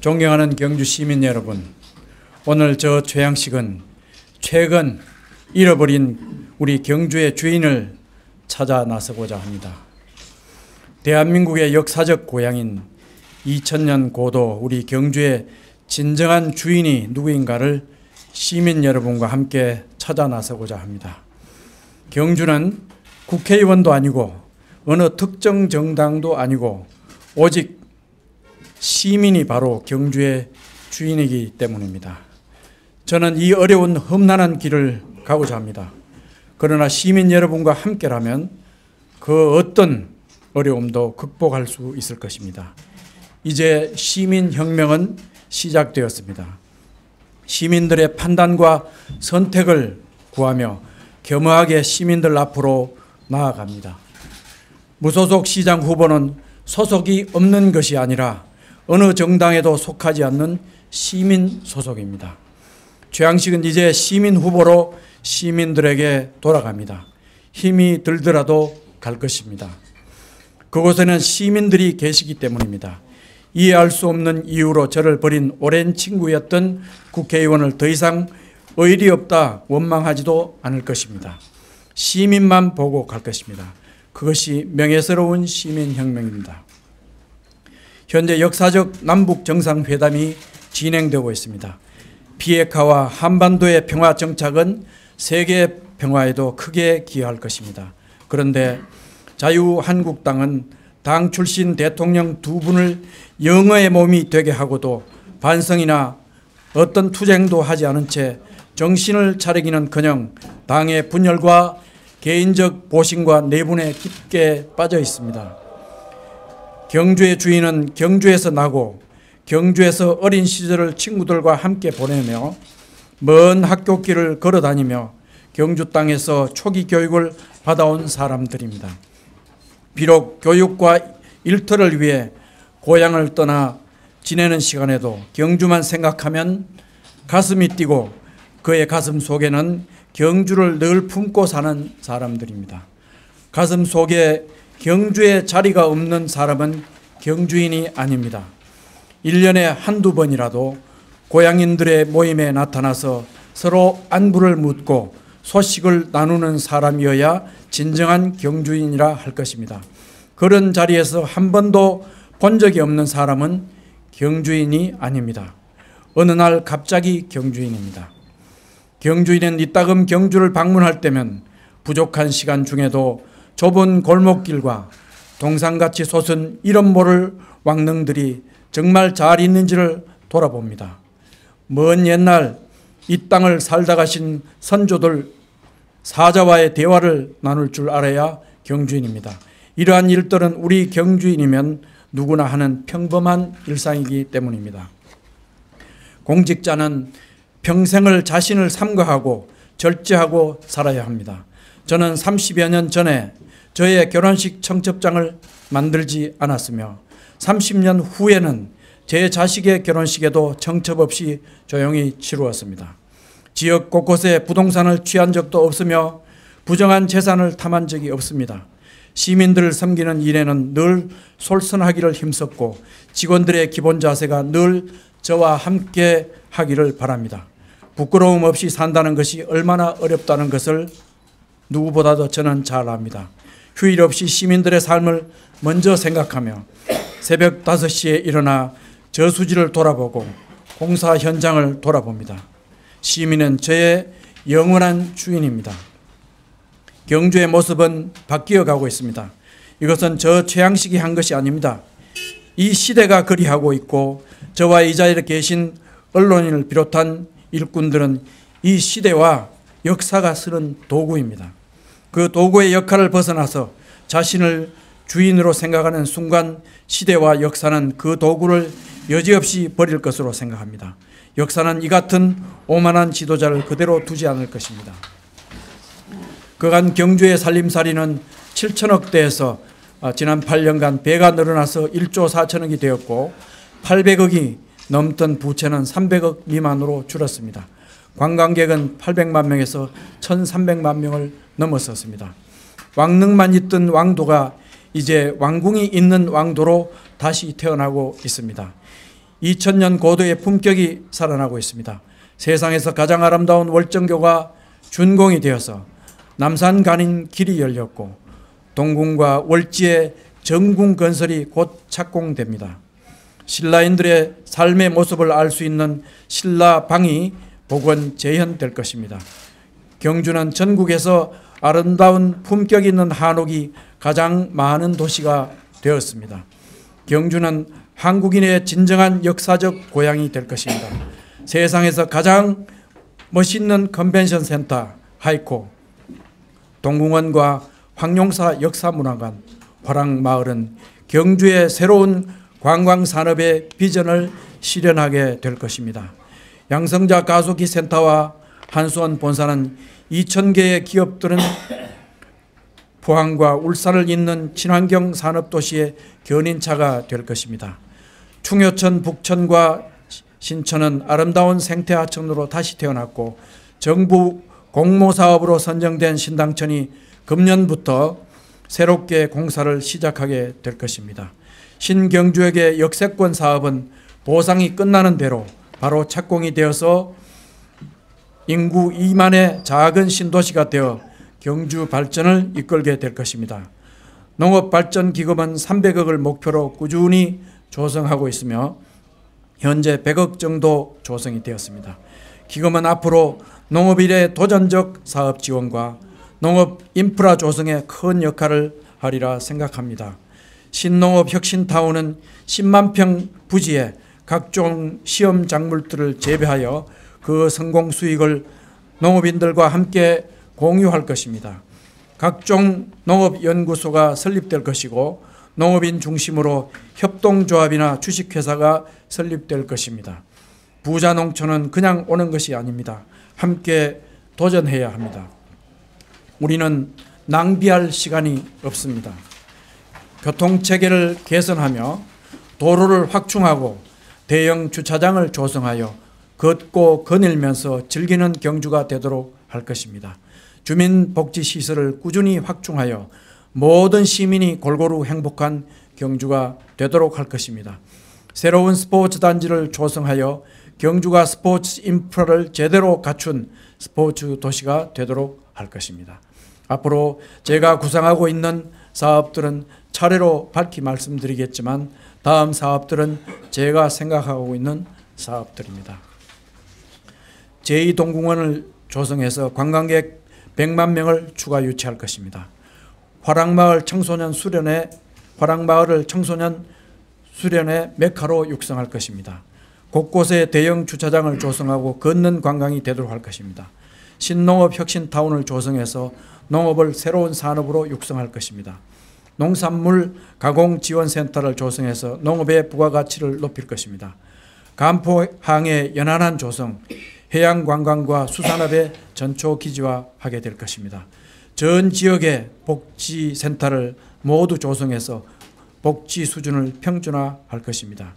존경하는 경주 시민 여러분, 오늘 저 최양식은 최근 잃어버린 우리 경주의 주인을 찾아 나서고자 합니다. 대한민국의 역사적 고향인 2000년 고도 우리 경주의 진정한 주인이 누구인가를 시민 여러분과 함께 찾아 나서고자 합니다. 경주는 국회의원도 아니고 어느 특정 정당도 아니고 오직 시민이 바로 경주의 주인이기 때문입니다. 저는 이 어려운 험난한 길을 가고자 합니다. 그러나 시민 여러분과 함께라면 그 어떤 어려움도 극복할 수 있을 것입니다. 이제 시민혁명은 시작되었습니다. 시민들의 판단과 선택을 구하며 겸허하게 시민들 앞으로 나아갑니다. 무소속 시장 후보는 소속이 없는 것이 아니라 어느 정당에도 속하지 않는 시민 소속입니다. 최양식은 이제 시민 후보로 시민들에게 돌아갑니다. 힘이 들더라도 갈 것입니다. 그곳에는 시민들이 계시기 때문입니다. 이해할 수 없는 이유로 저를 버린 오랜 친구였던 국회의원을 더 이상 의리 없다 원망하지도 않을 것입니다. 시민만 보고 갈 것입니다. 그것이 명예스러운 시민혁명입니다. 현재 역사적 남북 정상회담이 진행되고 있습니다. 비핵화와 한반도의 평화 정착은 세계 평화에도 크게 기여할 것입니다. 그런데 자유한국당은 당 출신 대통령 두 분을 영어의 몸이 되게 하고도 반성이나 어떤 투쟁도 하지 않은 채 정신을 차리기는커녕 당의 분열과 개인적 보신과 내분에 깊게 빠져 있습니다. 경주의 주인은 경주에서 나고 경주에서 어린 시절을 친구들과 함께 보내며 먼 학교길을 걸어다니며 경주 땅에서 초기 교육을 받아온 사람들입니다. 비록 교육과 일터를 위해 고향을 떠나 지내는 시간에도 경주만 생각하면 가슴이 뛰고 그의 가슴 속에는 경주를 늘 품고 사는 사람들입니다. 가슴 속에 경주에 자리가 없는 사람은 경주인이 아닙니다. 1년에 한두 번이라도 고향인들의 모임에 나타나서 서로 안부를 묻고 소식을 나누는 사람이어야 진정한 경주인이라 할 것입니다. 그런 자리에서 한 번도 본 적이 없는 사람은 경주인이 아닙니다. 어느 날 갑자기 경주인입니다. 경주인은 이따금 경주를 방문할 때면 부족한 시간 중에도 좁은 골목길과 동상같이 솟은 이름 모를 왕릉들이 정말 잘 있는지를 돌아봅니다. 먼 옛날 이 땅을 살다 가신 선조들 사자와의 대화를 나눌 줄 알아야 경주인입니다. 이러한 일들은 우리 경주인이면 누구나 하는 평범한 일상이기 때문입니다. 공직자는 평생을 자신을 삼가하고 절제하고 살아야 합니다. 저는 30여 년 전에 저의 결혼식 청첩장을 만들지 않았으며 30년 후에는 제 자식의 결혼식에도 청첩 없이 조용히 치루었습니다. 지역 곳곳에 부동산을 취한 적도 없으며 부정한 재산을 탐한 적이 없습니다. 시민들을 섬기는 일에는 늘 솔선하기를 힘썼고 직원들의 기본 자세가 늘 저와 함께 하기를 바랍니다. 부끄러움 없이 산다는 것이 얼마나 어렵다는 것을 누구보다도 저는 잘 압니다. 휴일 없이 시민들의 삶을 먼저 생각하며 새벽 5시에 일어나 저수지를 돌아보고 공사 현장을 돌아봅니다. 시민은 저의 영원한 주인입니다. 경주의 모습은 바뀌어 가고 있습니다. 이것은 저 최양식이 한 것이 아닙니다. 이 시대가 그리하고 있고 저와 이 자리에 계신 언론인을 비롯한 일꾼들은 이 시대와 역사가 쓰는 도구입니다. 그 도구의 역할을 벗어나서 자신을 주인으로 생각하는 순간 시대와 역사는 그 도구를 여지없이 버릴 것으로 생각합니다. 역사는 이 같은 오만한 지도자를 그대로 두지 않을 것입니다. 그간 경주의 살림살이는 7천억 대에서 지난 8년간 배가 늘어나서 1조 4천억이 되었고 800억이 넘던 부채는 300억 미만으로 줄었습니다. 관광객은 800만 명에서 1,300만 명을 넘어섰습니다. 왕릉만 있던 왕도가 이제 왕궁이 있는 왕도로 다시 태어나고 있습니다. 2000년 고도의 품격이 살아나고 있습니다. 세상에서 가장 아름다운 월정교가 준공이 되어서 남산 가는 길이 열렸고 동궁과 월지의 정궁 건설이 곧 착공됩니다. 신라인들의 삶의 모습을 알 수 있는 신라방이 복원 재현될 것입니다. 경주는 전국에서 아름다운 품격 있는 한옥이 가장 많은 도시가 되었습니다. 경주는 한국인의 진정한 역사적 고향이 될 것입니다. 세상에서 가장 멋있는 컨벤션 센터 하이코, 동궁원과 황룡사 역사문화관, 화랑마을은 경주의 새로운 관광산업의 비전을 실현하게 될 것입니다. 양성자 가속기 센터와 한수원 본사는 2000개의 기업들은 포항과 울산을 잇는 친환경 산업도시의 견인차가 될 것입니다. 충효천, 북천과 신천은 아름다운 생태하천으로 다시 태어났고 정부 공모사업으로 선정된 신당천이 금년부터 새롭게 공사를 시작하게 될 것입니다. 신경주역의 역세권 사업은 보상이 끝나는 대로 바로 착공이 되어서 인구 2만의 작은 신도시가 되어 경주 발전을 이끌게 될 것입니다. 농업발전기금은 300억을 목표로 꾸준히 조성하고 있으며 현재 100억 정도 조성이 되었습니다. 기금은 앞으로 농업일의 도전적 사업 지원과 농업 인프라 조성에 큰 역할을 하리라 생각합니다. 신농업 혁신타운은 10만 평 부지에 각종 시험 작물들을 재배하여 그 성공 수익을 농업인들과 함께 공유할 것입니다. 각종 농업연구소가 설립될 것이고 농업인 중심으로 협동조합이나 주식회사가 설립될 것입니다. 부자농촌은 그냥 오는 것이 아닙니다. 함께 도전해야 합니다. 우리는 낭비할 시간이 없습니다. 교통체계를 개선하며 도로를 확충하고 대형 주차장을 조성하여 걷고 거닐면서 즐기는 경주가 되도록 할 것입니다. 주민복지시설을 꾸준히 확충하여 모든 시민이 골고루 행복한 경주가 되도록 할 것입니다. 새로운 스포츠 단지를 조성하여 경주가 스포츠 인프라를 제대로 갖춘 스포츠 도시가 되도록 할 것입니다. 앞으로 제가 구상하고 있는 사업들은 차례로 밝히 말씀드리겠지만 다음 사업들은 제가 생각하고 있는 사업들입니다. 제2동궁원을 조성해서 관광객 100만 명을 추가 유치할 것입니다. 화랑마을을 청소년 수련의 메카로 육성할 것입니다. 곳곳에 대형 주차장을 조성하고 걷는 관광이 되도록 할 것입니다. 신농업 혁신타운을 조성해서 농업을 새로운 산업으로 육성할 것입니다. 농산물 가공지원센터를 조성해서 농업의 부가가치를 높일 것입니다. 간포항의 연안한 조성, 해양관광과 수산업의 전초기지화하게 될 것입니다. 전 지역의 복지센터를 모두 조성해서 복지 수준을 평준화할 것입니다.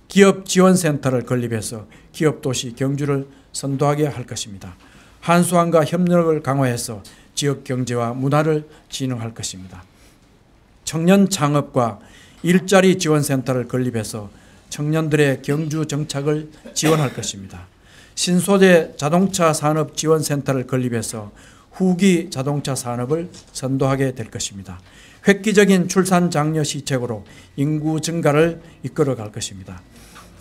기업지원센터를 건립해서 기업도시 경주를 선도하게 할 것입니다. 한수항과 협력을 강화해서 지역경제와 문화를 진흥할 것입니다. 청년 창업과 일자리 지원센터를 건립해서 청년들의 경주 정착을 지원할 것입니다. 신소재 자동차 산업 지원센터를 건립해서 후기 자동차 산업을 선도하게 될 것입니다. 획기적인 출산 장려 시책으로 인구 증가를 이끌어갈 것입니다.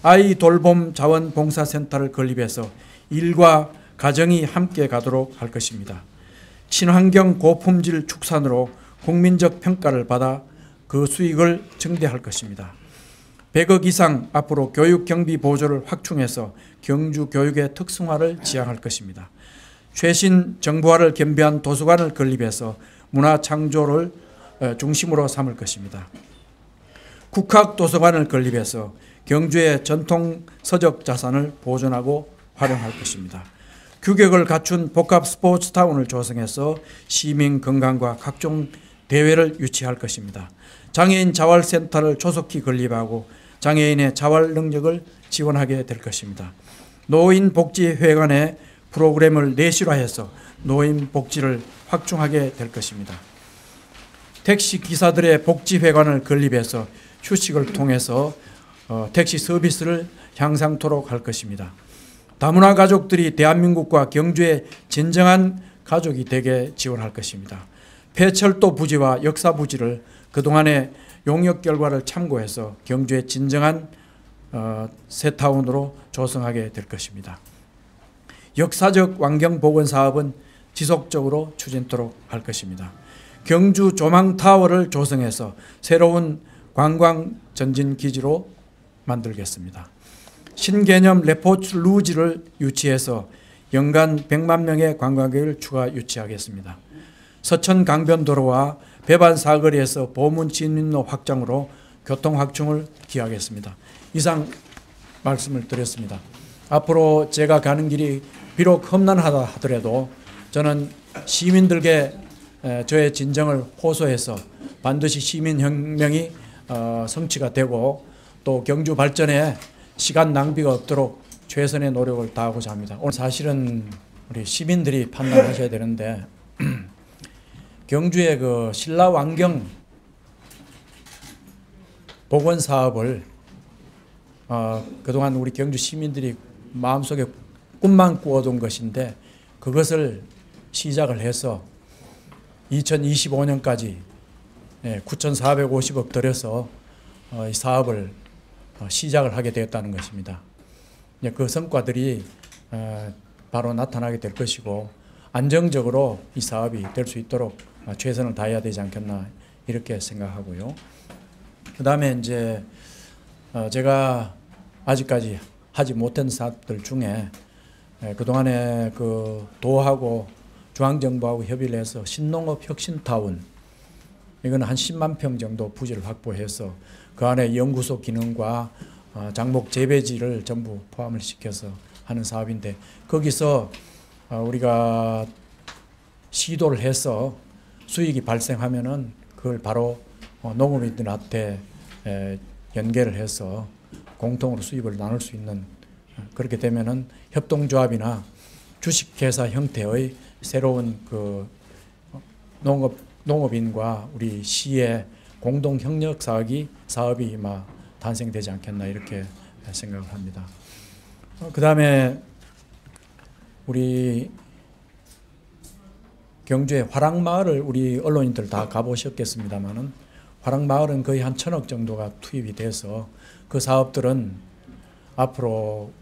아이 돌봄 자원봉사센터를 건립해서 일과 가정이 함께 가도록 할 것입니다. 친환경 고품질 축산으로 국민적 평가를 받아 그 수익을 증대할 것입니다. 100억 이상 앞으로 교육 경비 보조를 확충해서 경주 교육의 특성화를 지향할 것입니다. 최신 정보화를 겸비한 도서관을 건립해서 문화 창조를 중심으로 삼을 것입니다. 국학도서관을 건립해서 경주의 전통 서적 자산을 보존하고 활용할 것입니다. 규격을 갖춘 복합 스포츠타운을 조성해서 시민 건강과 각종 대회를 유치할 것입니다. 장애인 자활센터를 조속히 건립하고 장애인의 자활 능력을 지원하게 될 것입니다. 노인복지회관의 프로그램을 내실화해서 노인복지를 확충하게 될 것입니다. 택시기사들의 복지회관을 건립해서 휴식을 통해서 택시 서비스를 향상토록 할 것입니다. 다문화 가족들이 대한민국과 경주의 진정한 가족이 되게 지원할 것입니다. 폐철도 부지와 역사 부지를 그동안의 용역 결과를 참고해서 경주의 진정한 새타운으로 조성하게 될 것입니다. 역사적 환경복원 사업은 지속적으로 추진토록 할 것입니다. 경주 조망타워를 조성해서 새로운 관광전진기지로 만들겠습니다. 신개념 레포츠 루지를 유치해서 연간 100만 명의 관광객을 추가 유치하겠습니다. 서천 강변도로와 배반 사거리에서 보문 진입로 확장으로 교통 확충을 기하겠습니다. 이상 말씀을 드렸습니다. 앞으로 제가 가는 길이 비록 험난하다 하더라도 저는 시민들께 저의 진정을 호소해서 반드시 시민혁명이 성취가 되고 또 경주 발전에 시간 낭비가 없도록 최선의 노력을 다하고자 합니다. 오늘 사실은 우리 시민들이 판단하셔야 되는데 경주의 그 신라완경 복원 사업을 그동안 우리 경주 시민들이 마음속에 꿈만 꾸어둔 것인데 그것을 시작을 해서 2025년까지 9,450억 들여서 이 사업을 시작을 하게 되었다는 것입니다. 그 성과들이 바로 나타나게 될 것이고 안정적으로 이 사업이 될 수 있도록 최선을 다해야 되지 않겠나 이렇게 생각하고요. 그 다음에 이제 제가 아직까지 하지 못한 사업들 중에 그동안에 그 도하고 중앙정부하고 협의를 해서 신농업 혁신타운 이거는 한 10만 평 정도 부지를 확보해서 그 안에 연구소 기능과 장목 재배지를 전부 포함을 시켜서 하는 사업인데 거기서 우리가 시도를 해서 수익이 발생하면은 그걸 바로 농업인들한테 연계를 해서 공통으로 수입을 나눌 수 있는 그렇게 되면은 협동조합이나 주식회사 형태의 새로운 그 농업인과 우리 시의 공동 협력 사업이 탄생되지 않겠나 이렇게 생각을 합니다. 그 다음에 우리 경주의 화랑마을을 우리 언론인들 다 가보셨겠습니다만은 화랑마을은 거의 한 1,000억 정도가 투입이 돼서 그 사업들은 앞으로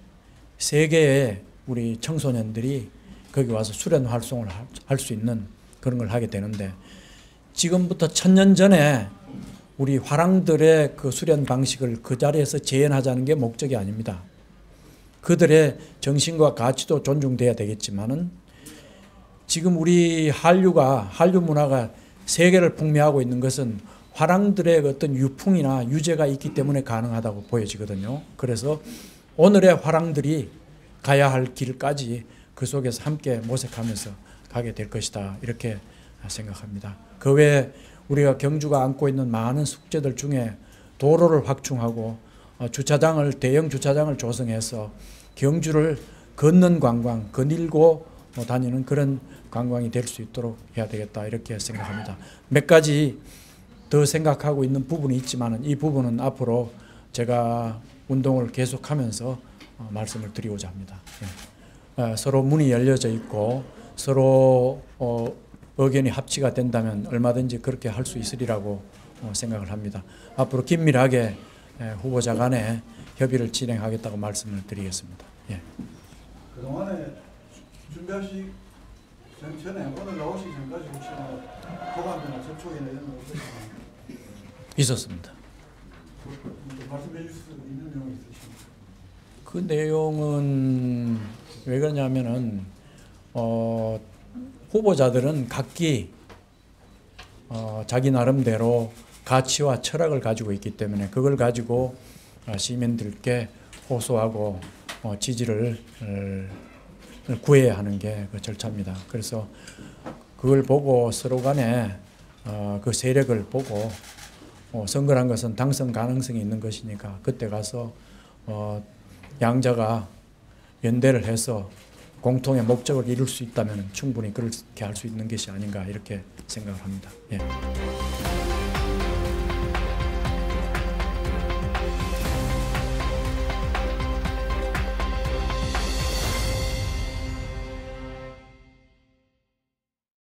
세계의 우리 청소년들이 거기 와서 수련 활동을 할 수 있는 그런 걸 하게 되는데 지금부터 1,000년 전에 우리 화랑들의 그 수련 방식을 그 자리에서 재현하자는 게 목적이 아닙니다. 그들의 정신과 가치도 존중돼야 되겠지만은 지금 우리 한류 문화가 세계를 풍미하고 있는 것은 화랑들의 어떤 유풍이나 유재가 있기 때문에 가능하다고 보여지거든요. 그래서 오늘의 화랑들이 가야 할 길까지 그 속에서 함께 모색하면서 가게 될 것이다 이렇게 생각합니다. 그 외에 우리가 경주가 안고 있는 많은 숙제들 중에 도로를 확충하고 대형 주차장을 조성해서 경주를 걷는 관광, 거닐고 다니는 그런 관광이 될 수 있도록 해야 되겠다 이렇게 생각합니다. 몇 가지 더 생각하고 있는 부분이 있지만 이 부분은 앞으로 제가 운동을 계속하면서 말씀을 드리고자 합니다. 서로 문이 열려져 있고 서로 의견이 합치가 된다면 얼마든지 그렇게 할 수 있으리라고 생각을 합니다. 앞으로 긴밀하게 후보자 간에 협의를 진행하겠다고 말씀을 드리겠습니다. 예. 그동안에 준비하시기 전에 오늘 나오시기 전까지 혹시 보관이나 접촉이나 이런 거 없으셨나요? 있었습니다. 말씀해 주실 수 있는 내용이 있으십니까? 그 내용은 왜 그러냐면은 후보자들은 각기 자기 나름대로 가치와 철학을 가지고 있기 때문에 그걸 가지고 시민들께 호소하고 지지를 구해야 하는 게 그 절차입니다. 그래서 그걸 보고 서로 간에 그 세력을 보고 선거란 것은 당선 가능성이 있는 것이니까 그때 가서 양자가 연대를 해서 공통의 목적을 이룰 수 있다면 충분히 그렇게 할 수 있는 것이 아닌가 이렇게 생각을 합니다. 예.